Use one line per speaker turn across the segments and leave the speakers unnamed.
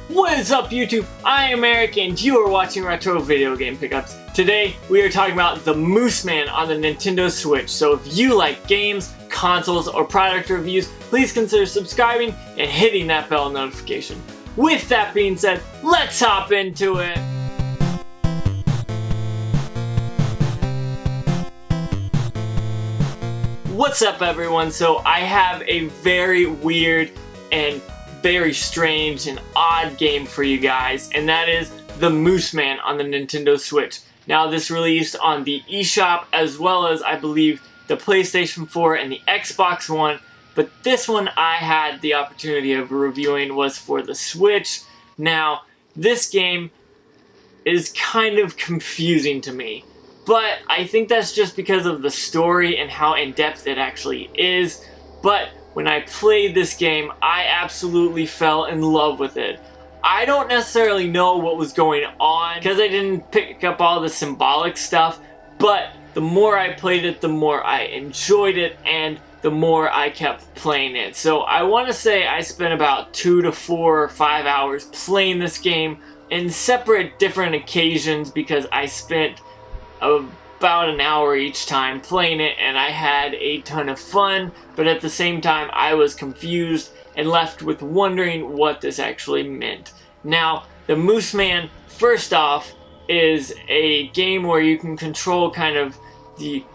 What is up, YouTube? I am Eric and you are watching Retro Video Game Pickups. Today we are talking about the Mooseman on the Nintendo Switch. So if you like games, consoles, or product reviews, please consider subscribing and hitting that bell notification. With that being said, let's hop into it! What's up, everyone? So I have a very weird and very strange and odd game for you guys, and that is the Mooseman on the Nintendo Switch. Now, this released on the eShop as well as, I believe, the PlayStation 4 and the Xbox One, but this one I had the opportunity of reviewing was for the Switch. Now, this game is kind of confusing to me, but I think that's just because of the story and how in-depth it actually is. But when I played this game, I absolutely fell in love with it. I don't necessarily know what was going on because I didn't pick up all the symbolic stuff, but the more I played it, the more I enjoyed it, and the more I kept playing it. So I want to say I spent about 2 to 4 or 5 hours playing this game in separate different occasions because I spent about an hour each time playing it, and I had a ton of fun, but at the same time I was confused and left with wondering what this actually meant. Now, the Mooseman, first off, is a game where you can control kind of the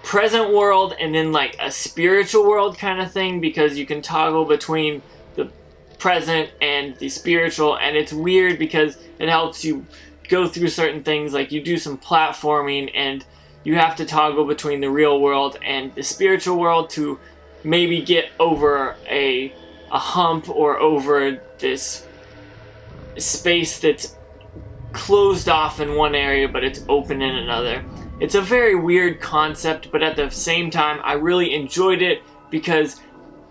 present world and then like a spiritual world kind of thing, because you can toggle between the present and the spiritual, and it's weird because it helps you go through certain things, like you do some platforming and you have to toggle between the real world and the spiritual world to maybe get over a hump or over this space that's closed off in one area but it's open in another. It's a very weird concept, but at the same time I really enjoyed it because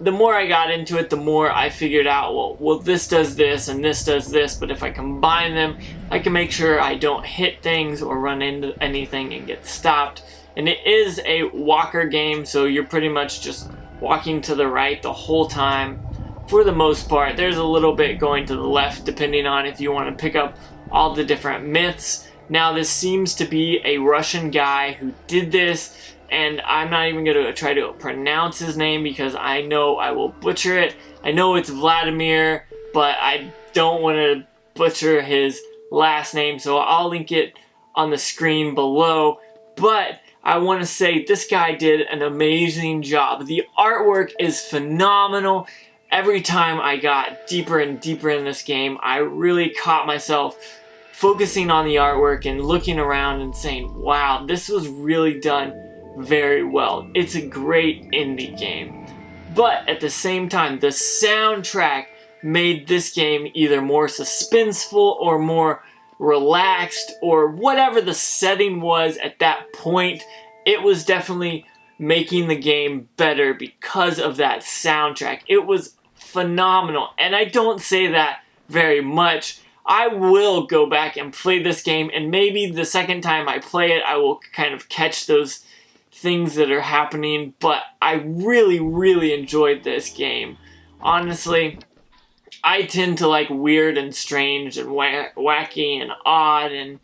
the more I got into it, the more I figured out, well, this does this and this does this, but if I combine them, I can make sure I don't hit things or run into anything and get stopped. And it is a walker game, so you're pretty much just walking to the right the whole time. For the most part, there's a little bit going to the left depending on if you want to pick up all the different myths. Now, this seems to be a Russian guy who did this, and I'm not even going to try to pronounce his name because I know I will butcher it. I know it's Vladimir, but I don't want to butcher his last name, so I'll link it on the screen below. But I want to say this guy did an amazing job. The artwork is phenomenal. Every time I got deeper and deeper in this game, I really caught myself focusing on the artwork and looking around and saying, wow, this was really done very well. It's a great indie game. But at the same time, the soundtrack made this game either more suspenseful or more relaxed, or whatever the setting was at that point. It was definitely making the game better because of that soundtrack. It was phenomenal, and I don't say that very much. I will go back and play this game, and maybe the second time I play it, I will kind of catch those things that are happening, but I really enjoyed this game. Honestly, I tend to like weird and strange and wacky and odd and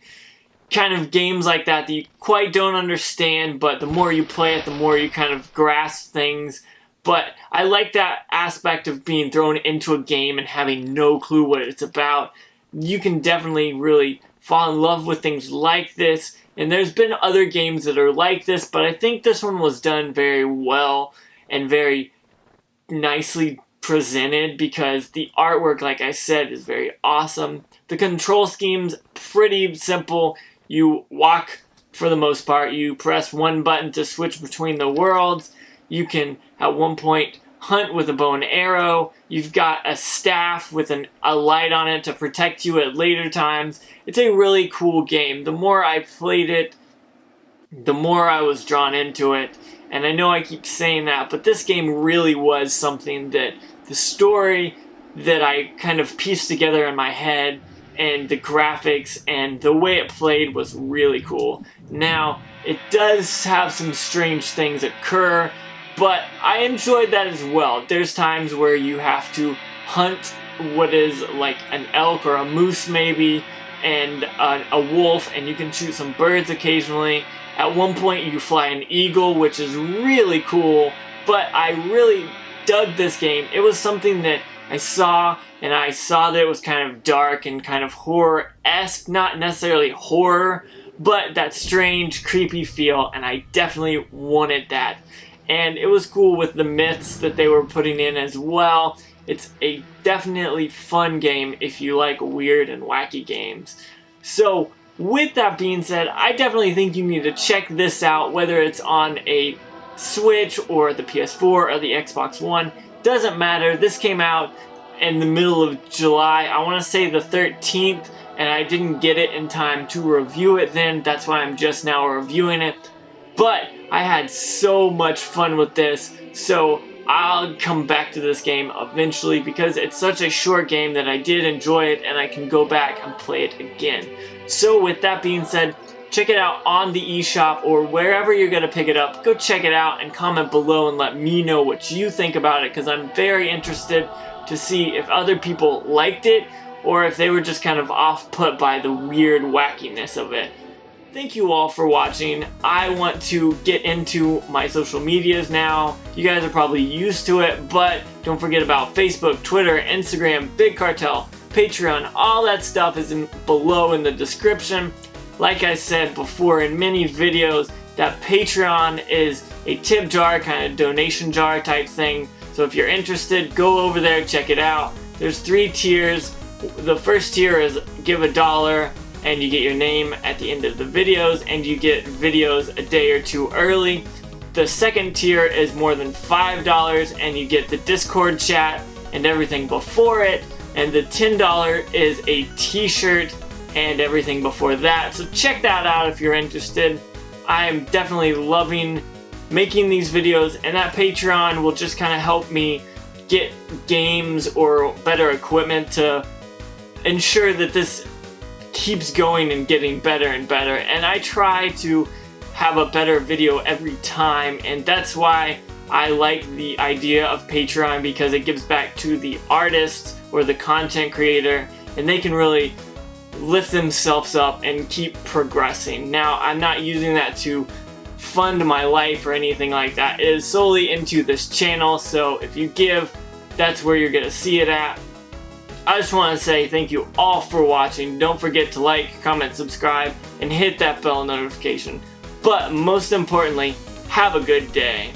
kind of games like that you quite don't understand, but the more you play it, the more you kind of grasp things. But I like that aspect of being thrown into a game and having no clue what it's about. You can definitely really fall in love with things like this, and there's been other games that are like this, but I think this one was done very well and very nicely presented because the artwork, like I said, is very awesome. The control scheme's pretty simple. You walk for the most part. You press one button to switch between the worlds. You can, at one point, hunt with a bow and arrow. You've got a staff with a light on it to protect you at later times. It's a really cool game. The more I played it, the more I was drawn into it. And I know I keep saying that, but this game really was something that the story that I kind of pieced together in my head and the graphics and the way it played was really cool. Now, it does have some strange things occur, but I enjoyed that as well. There's times where you have to hunt what is like an elk or a moose maybe, and a wolf, and you can shoot some birds occasionally. At one point you fly an eagle, which is really cool, but I really dug this game. It was something that I saw, and I saw that it was kind of dark and kind of horror-esque, not necessarily horror, but that strange, creepy feel, and I definitely wanted that. And it was cool with the myths that they were putting in as well. It's a definitely fun game if you like weird and wacky games. So, with that being said, I definitely think you need to check this out, whether it's on a Switch or the PS4 or the Xbox One. Doesn't matter. This came out in the middle of July. I want to say the 13th, and I didn't get it in time to review it then. That's why I'm just now reviewing it. But I had so much fun with this, so I'll come back to this game eventually because it's such a short game that I did enjoy it and I can go back and play it again. So with that being said, check it out on the eShop or wherever you're going to pick it up. Go check it out and comment below and let me know what you think about it, because I'm very interested to see if other people liked it or if they were just kind of off-put by the weird wackiness of it. Thank you all for watching. I want to get into my social medias now. You guys are probably used to it, but don't forget about Facebook, Twitter, Instagram, Big Cartel, Patreon. All that stuff is below in the description. Like I said before in many videos, that Patreon is a tip jar, kind of donation jar type thing. So if you're interested, go over there, check it out. There's 3 tiers. The first tier is give $1 and you get your name at the end of the videos, and you get videos a day or 2 early. The second tier is more than $5 and you get the Discord chat and everything before it. And the $10 is a t-shirt and everything before that. So check that out if you're interested. I am definitely loving making these videos, and that Patreon will just kind of help me get games or better equipment to ensure that this keeps going and getting better and better. And I try to have a better video every time, and that's why I like the idea of Patreon, because it gives back to the artist or the content creator, and they can really lift themselves up and keep progressing. Now, I'm not using that to fund my life or anything like that. It is solely into this channel, so if you give, that's where you're gonna see it at. I just want to say thank you all for watching. Don't forget to like, comment, subscribe, and hit that bell notification. But most importantly, have a good day.